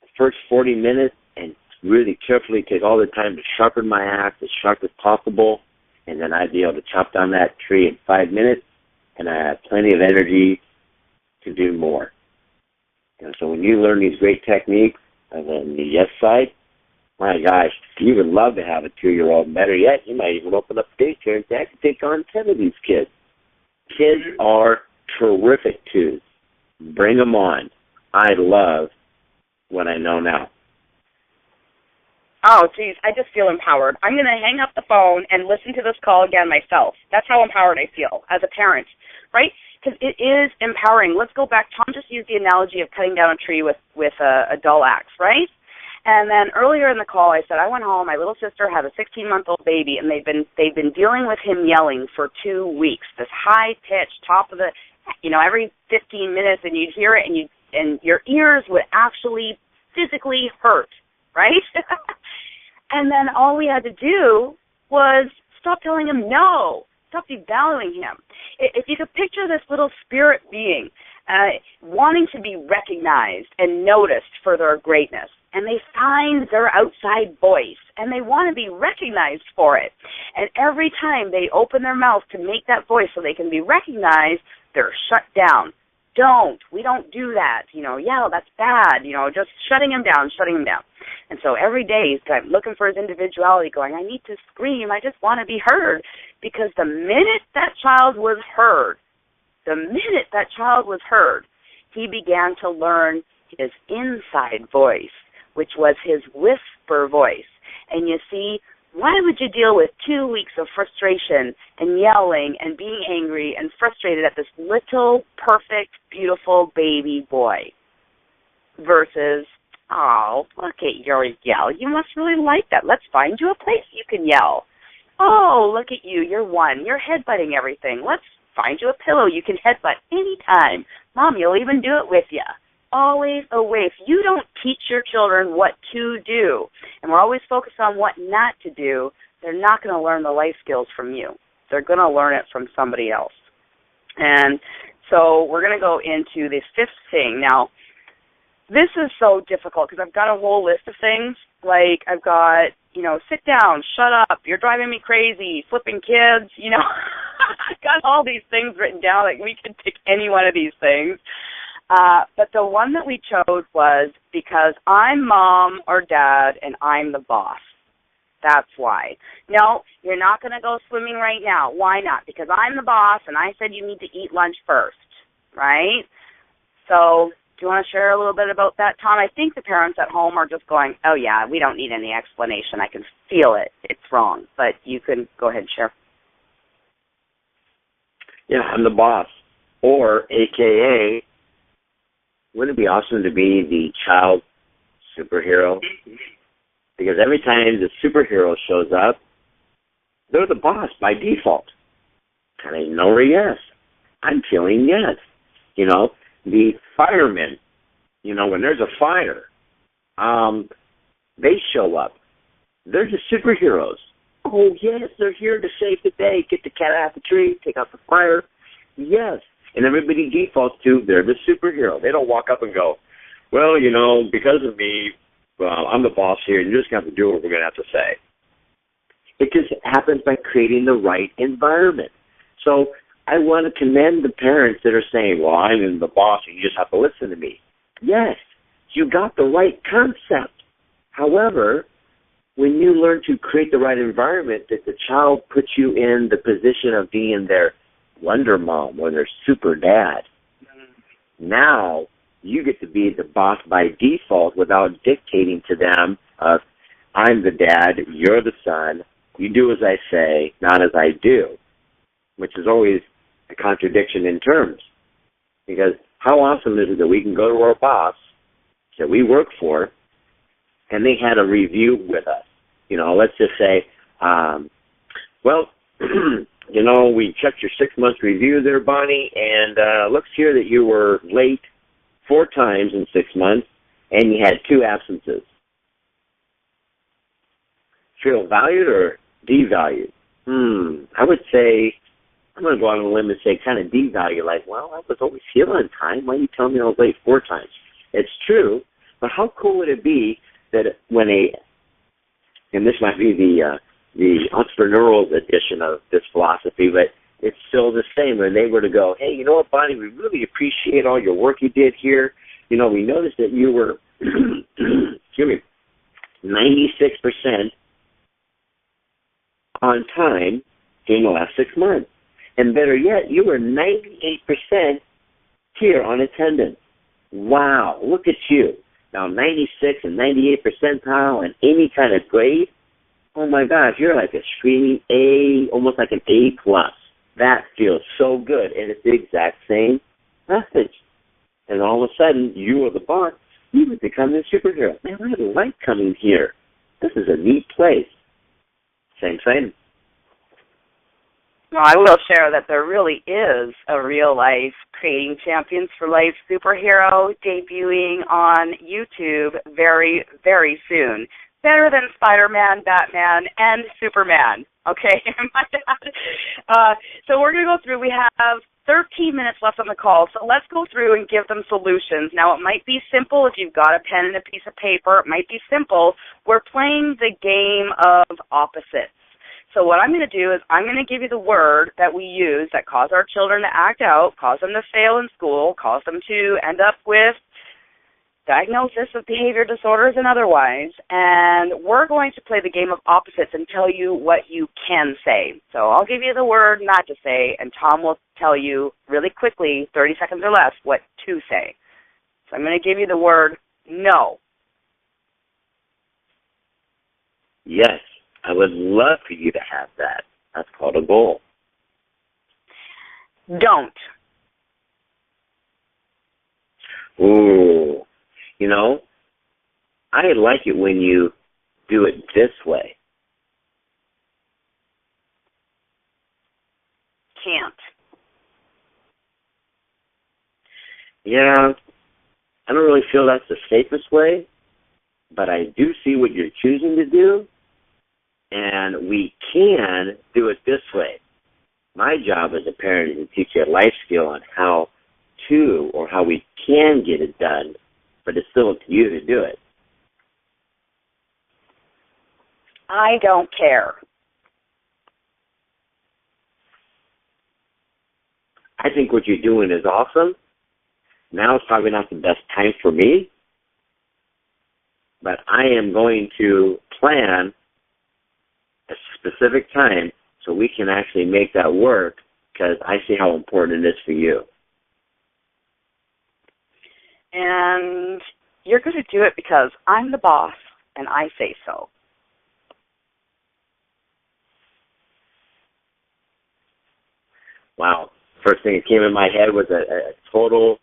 the first 40 minutes and really carefully take all the time to sharpen my axe as sharp as possible, and then I'd be able to chop down that tree in 5 minutes, and I have plenty of energy to do more. And so when you learn these great techniques, and then the yes side, my gosh, you would love to have a 2-year-old. Better yet, you might even open up daycare and say, I can take on 10 of these kids. Kids are terrific twos. Bring them on. I love what I know now. Oh, geez, I just feel empowered. I'm going to hang up the phone and listen to this call again myself. That's how empowered I feel as a parent, right? Because it is empowering. Let's go back. Tom just used the analogy of cutting down a tree with a dull axe, right? And then earlier in the call, I said I went home. My little sister had a 16-month-old baby, and they've been dealing with him yelling for 2 weeks. This high pitch, top of the, every 15 minutes, and you'd hear it, and your ears would actually physically hurt, right? And then all we had to do was stop telling him no, stop devaluing him. If you could picture this little spirit being wanting to be recognized and noticed for their greatness, and they find their outside voice, and they want to be recognized for it. And every time they open their mouth to make that voice so they can be recognized, they're shut down. We don't do that. Yeah, that's bad. Just shutting him down. And so every day he's looking for his individuality, going, I need to scream. I just want to be heard. Because the minute that child was heard, he began to learn his inside voice, which was his whisper voice. And you see, why would you deal with 2 weeks of frustration and yelling and being angry and frustrated at this little, perfect, beautiful baby boy versus, oh, look at your yell. You must really like that. Let's find you a place you can yell. Oh, look at you. You're one. You're headbutting everything. Let's find you a pillow you can headbutt anytime. Mom, you'll even do it with you. Always a way. If you don't teach your children what to do, and we're always focused on what not to do, they're not going to learn the life skills from you. They're going to learn it from somebody else. And so we're going to go into the fifth thing. Now, this is so difficult because I've got a whole list of things. Like I've got, sit down, shut up, you're driving me crazy, flipping kids, I've got all these things written down. Like we could pick any one of these things. But the one that we chose was because I'm mom or dad and I'm the boss. That's why. No, you're not going to go swimming right now. Why not? Because I'm the boss and I said you need to eat lunch first, right? So do you want to share a little bit about that, Tom? I think the parents at home are just going, oh, yeah, we don't need any explanation. I can feel it. It's wrong. But you can go ahead and share. Yeah, I'm the boss. Or, AKA, wouldn't it be awesome to be the child superhero? Because every time the superhero shows up, they're the boss by default. And I know yes. I'm feeling yes. The firemen, when there's a fire, they show up. They're the superheroes. Oh, yes, they're here to save the day, get the cat out of the tree, take out the fire. Yes. And everybody defaults to they're the superhero. They don't walk up and go, well, because of me, I'm the boss here, and you're just going to have to do what we're going to have to say. It just happens by creating the right environment. So I want to commend the parents that are saying, well, I'm the boss and you just have to listen to me. Yes, you got the right concept. However, when you learn to create the right environment, that the child puts you in the position of being their wonder mom or their super dad, now you get to be the boss by default without dictating to them of, I'm the dad, you're the son, you do as I say, not as I do, which is always a contradiction in terms. Because how awesome is it that we can go to our boss that we work for and they had a review with us. Let's just say, well, we checked your 6-month review there, Bonnie, and looks here that you were late 4 times in 6 months, and you had 2 absences. Feel valued or devalued? I would say, I'm going to go out on a limb and say kind of devalue, like, well, I was always here on time. Why are you telling me I was late 4 times? It's true, but how cool would it be that when and this might be the entrepreneurial edition of this philosophy, but it's still the same. When they were to go, hey, you know what, Bonnie, we really appreciate all your work you did here. We noticed that you were, 96% on time during the last 6 months. And better yet, you were 98% here on attendance. Wow, look at you. Now 96 and 98 percentile and any kind of grade. Oh my gosh, you're like a screaming A, almost like an A+. That feels so good, and it's the exact same message. And all of a sudden, you or the boss, you would become the superhero. Man, I like coming here. This is a neat place. Same thing. Well, I will share that there really is a real-life Creating Champions for Life superhero debuting on YouTube very, very soon. Better than Spider-Man, Batman, and Superman. Okay? So we're going to go through. We have 13 minutes left on the call, so let's go through and give them solutions. Now, it might be simple if you've got a pen and a piece of paper. It might be simple. We're playing the game of opposites. So what I'm going to do is I'm going to give you the word that we use that cause our children to act out, cause them to fail in school, cause them to end up with diagnosis of behavior disorders and otherwise, and we're going to play the game of opposites and tell you what you can say. So I'll give you the word not to say, and Tom will tell you really quickly, 30 seconds or less, what to say. So I'm going to give you the word no. Yes, I would love for you to have that. That's called a goal. Don't. Ooh. I like it when you do it this way. Can't. Yeah, I don't really feel that's the safest way, but I do see what you're choosing to do, and we can do it this way. My job as a parent is to teach you a life skill on how to or how we can get it done, but it's still up to you to do it. I don't care. I think what you're doing is awesome. Now it's probably not the best time for me, but I am going to plan a specific time so we can actually make that work because I see how important it is for you. And you're going to do it because I'm the boss and I say so. Wow. First thing that came in my head was a total,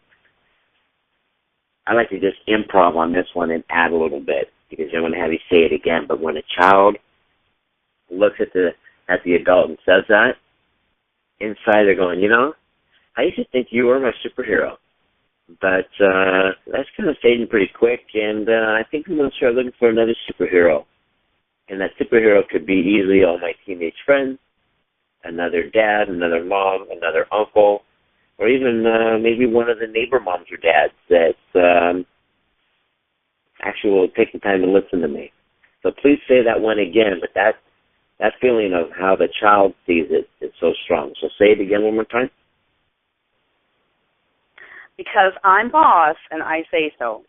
I like to just improv on this one and add a little bit because I'm going to have you say it again. But when a child looks at the adult and says that, inside they're going, I used to think you were my superhero. But that's kind of fading pretty quick, and I think I'm going to start looking for another superhero. And that superhero could be easily all my teenage friends, another dad, another mom, another uncle, or even maybe one of the neighbor moms or dads that actually will take the time to listen to me. So please say that one again, but that feeling of how the child sees it is so strong. So say it again one more time. Because I'm boss and I say so.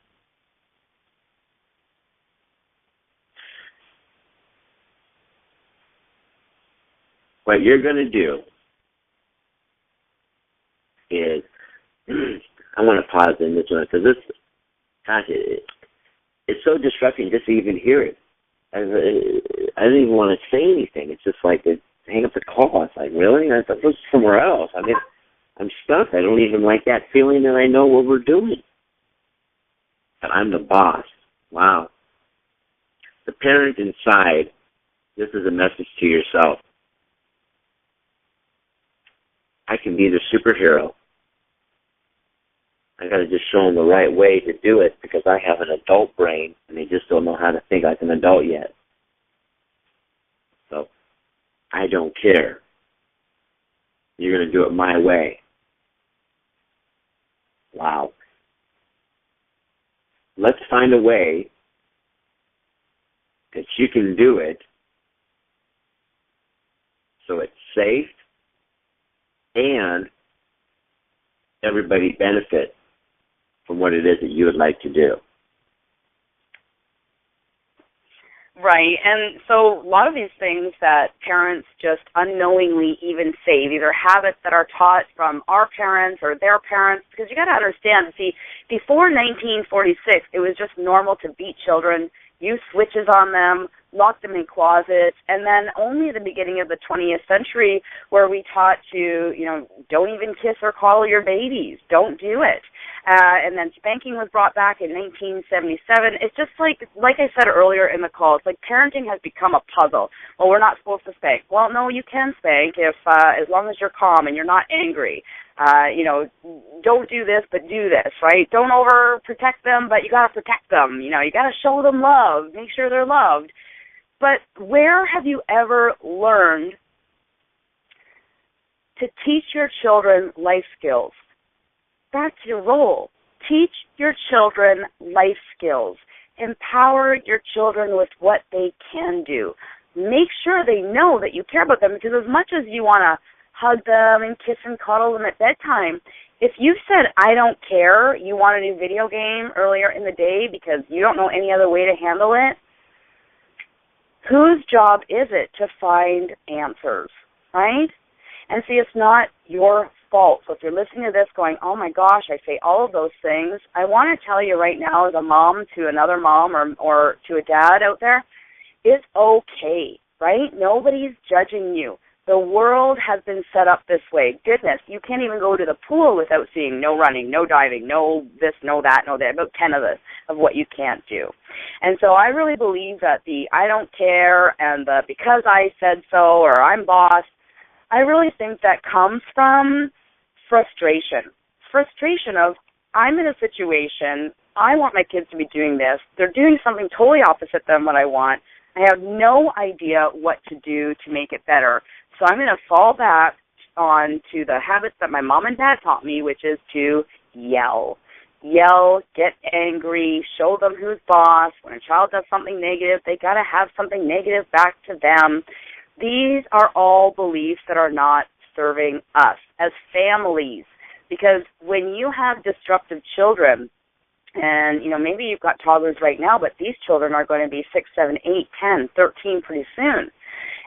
What you're going to do is, I want to pause in this one because it's so disrupting just to even hear it. I didn't even want to say anything. It's just like, hang up the call. It's like, really? I thought this was somewhere else. I mean, I'm stuck. I don't even like that feeling that I know what we're doing. But I'm the boss. Wow. The parent inside, this is a message to yourself. I can be the superhero. I got to just show them the right way to do it because I have an adult brain and they just don't know how to think like an adult yet. So I don't care. You're going to do it my way. Wow. Let's find a way that you can do it so it's safe and everybody benefits from what it is that you would like to do. Right, and so a lot of these things that parents just unknowingly even say, these are habits that are taught from our parents or their parents, because you got to understand, see, before 1946, it was just normal to beat children, use switches on them, lock them in closets, and then only at the beginning of the 20th century where we taught to, don't even kiss or coddle your babies, don't do it. And then spanking was brought back in 1977. It's just like I said earlier in the call, it's like parenting has become a puzzle. Well, we're not supposed to spank. Well, no, you can spank if as long as you're calm and you're not angry. Don't do this, but do this, right? Don't overprotect them, but you got to protect them. You got to show them love, make sure they're loved. But where have you ever learned to teach your children life skills? That's your role. Teach your children life skills. Empower your children with what they can do. Make sure they know that you care about them, because as much as you want to hug them and kiss and cuddle them at bedtime, if you said, I don't care, you want a new video game earlier in the day because you don't know any other way to handle it, whose job is it to find answers, right? And see, it's not your fault. So if you're listening to this going, oh my gosh, I say all of those things, I want to tell you right now as a mom to another mom or to a dad out there, it's okay, right? Nobody's judging you. The world has been set up this way. Goodness, you can't even go to the pool without seeing no running, no diving, no this, no that, no that, about 10 of this, of what you can't do. And so I really believe that the I don't care and the because I said so or I'm boss, I really think that comes from frustration. Frustration of, I'm in a situation, I want my kids to be doing this. They're doing something totally opposite than what I want. I have no idea what to do to make it better. So I'm going to fall back on to the habits that my mom and dad taught me, which is to yell. Yell, get angry, show them who's boss. When a child does something negative, they got to have something negative back to them. These are all beliefs that are not serving us as families, because when you have disruptive children, and, maybe you've got toddlers right now, but these children are going to be 6, 7, 8, 10, 13 pretty soon.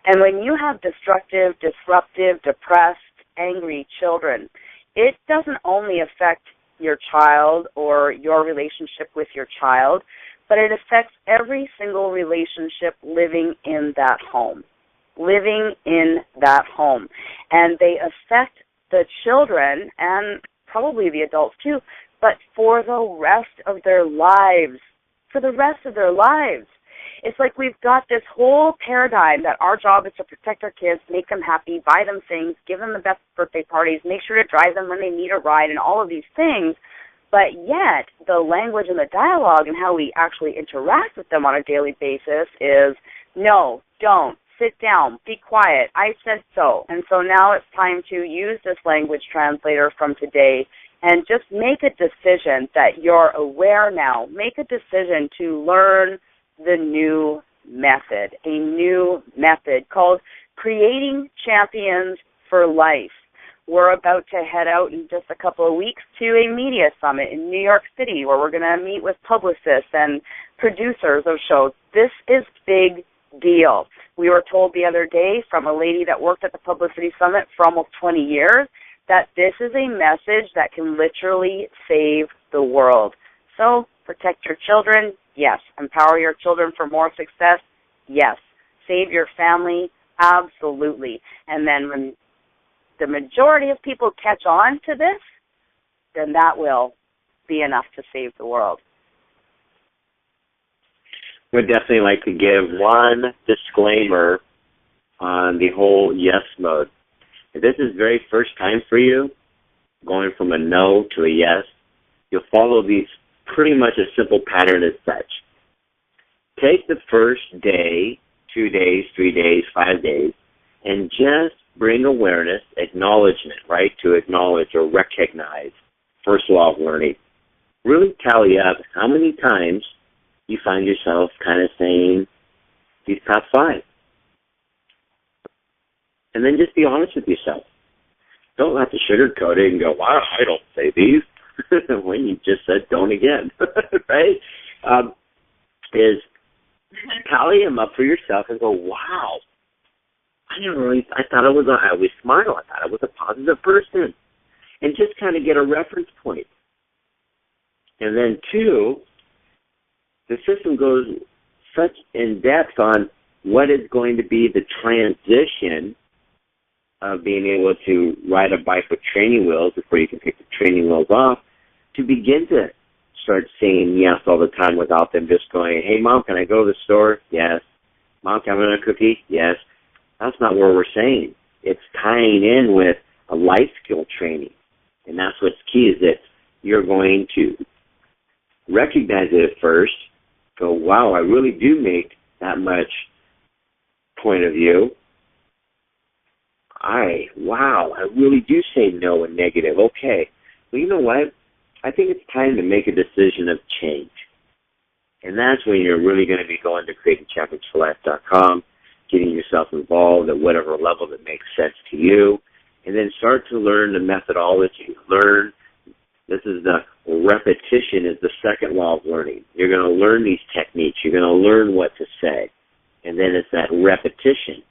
And when you have destructive, disruptive, depressed, angry children, it doesn't only affect your child or your relationship with your child, but it affects every single relationship living in that home. And they affect the children and probably the adults too, but for the rest of their lives. It's like we've got this whole paradigm that our job is to protect our kids, make them happy, buy them things, give them the best birthday parties, make sure to drive them when they need a ride, and all of these things. But yet, the language and the dialogue and how we actually interact with them on a daily basis is, no, don't, sit down, be quiet, I said so. And so now it's time to use this language translator from today and just make a decision that you're aware now. Make a decision to learn the new method, a new method called Creating Champions for Life. We're about to head out in just a couple of weeks to a media summit in New York City where we're going to meet with publicists and producers of shows. This is big deal. We were told the other day from a lady that worked at the Publicity Summit for almost 20 years that this is a message that can literally save the world. So protect your children, yes. Empower your children for more success, yes. Save your family, absolutely. And then when the majority of people catch on to this, then that will be enough to save the world. Would definitely like to give one disclaimer on the whole yes mode. If this is very first time for you, going from a no to a yes, you'll follow these pretty much a simple pattern as such. Take the first day, 2 days, 3 days, 5 days, and just bring awareness, acknowledgement, right, to acknowledge or recognize, first law of learning. Really tally up how many times you find yourself kind of saying these top 5. And then just be honest with yourself. Don't have to sugarcoat it and go, wow, I don't say these, when you just said don't again, right? Is tally them up for yourself and go, wow, I thought I always smile. I thought I was a positive person. And just kind of get a reference point. And then 2, the system goes such in depth on what is going to be the transition of being able to ride a bike with training wheels before you can take the training wheels off, to begin to start saying yes all the time without them just going, hey, Mom, can I go to the store? Yes. Mom, can I have a cookie? Yes. That's not what we're saying. It's tying in with a life skill training. And that's what's key, is that you're going to recognize it at first, go, wow, I really do make that much point of view. I really do say no and negative. Okay. Well, you know what? I think it's time to make a decision of change. And that's when you're really going to be going to creatingchampionsforlife.com, getting yourself involved at whatever level that makes sense to you, and then start to learn the methodology. This is the repetition is the second law of learning. You're going to learn these techniques. You're going to learn what to say. And then it's that repetition.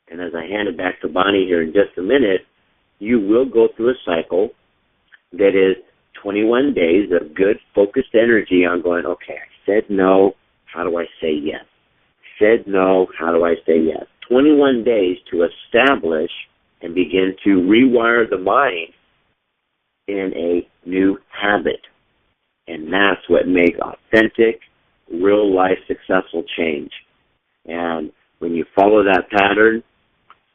And as I hand it back to Bonnie here in just a minute, you will go through a cycle that is 21 days of good, focused energy on going, okay, I said no, how do I say yes? Said no, how do I say yes? 21 days to establish and begin to rewire the mind in a new habit. And that's what makes authentic, real-life, successful change. And when you follow that pattern,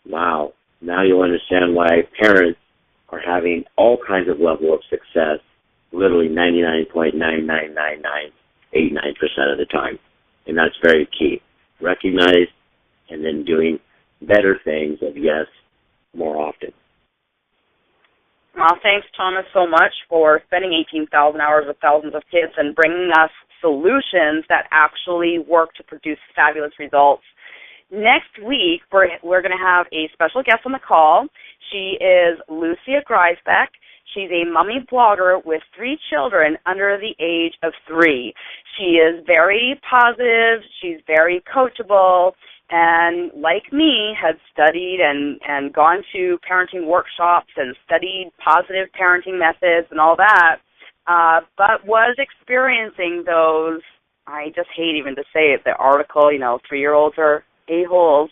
wow, now you'll understand why parents are having all kinds of level of success, literally 99.9999989% of the time. And that's very key. Recognize and then doing better things of yes more often. Well, thanks, Thomas, so much for spending 18,000 hours with thousands of kids and bringing us solutions that actually work to produce fabulous results. Next week, we're going to have a special guest on the call. She is Lucia Greisbeck. She's a mommy blogger with 3 children under the age of 3. She is very positive. She's very coachable. And like me, has studied and gone to parenting workshops and studied positive parenting methods and all that, but was experiencing those, I just hate even to say it, the article, 3-year-olds are a-holes.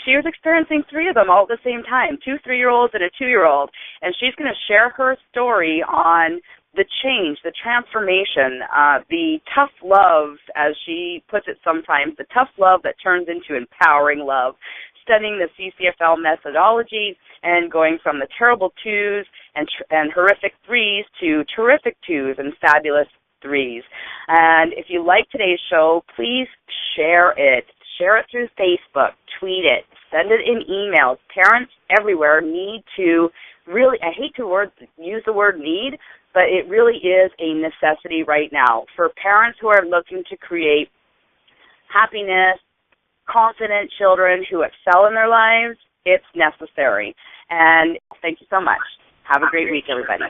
She was experiencing 3 of them all at the same time, 2 3-year-olds and a 2-year-old, and she's going to share her story on the change, the transformation, the tough love, as she puts it sometimes, the tough love that turns into empowering love, studying the CCFL methodology and going from the terrible 2s and horrific 3s to terrific 2s and fabulous 3s. And if you like today's show, please share it. Share it through Facebook, tweet it, send it in emails. Parents everywhere need to really, I hate to use the word need, but it really is a necessity right now for parents who are looking to create happiness, confident children who excel in their lives. It's necessary. And thank you so much. Have a great week, everybody.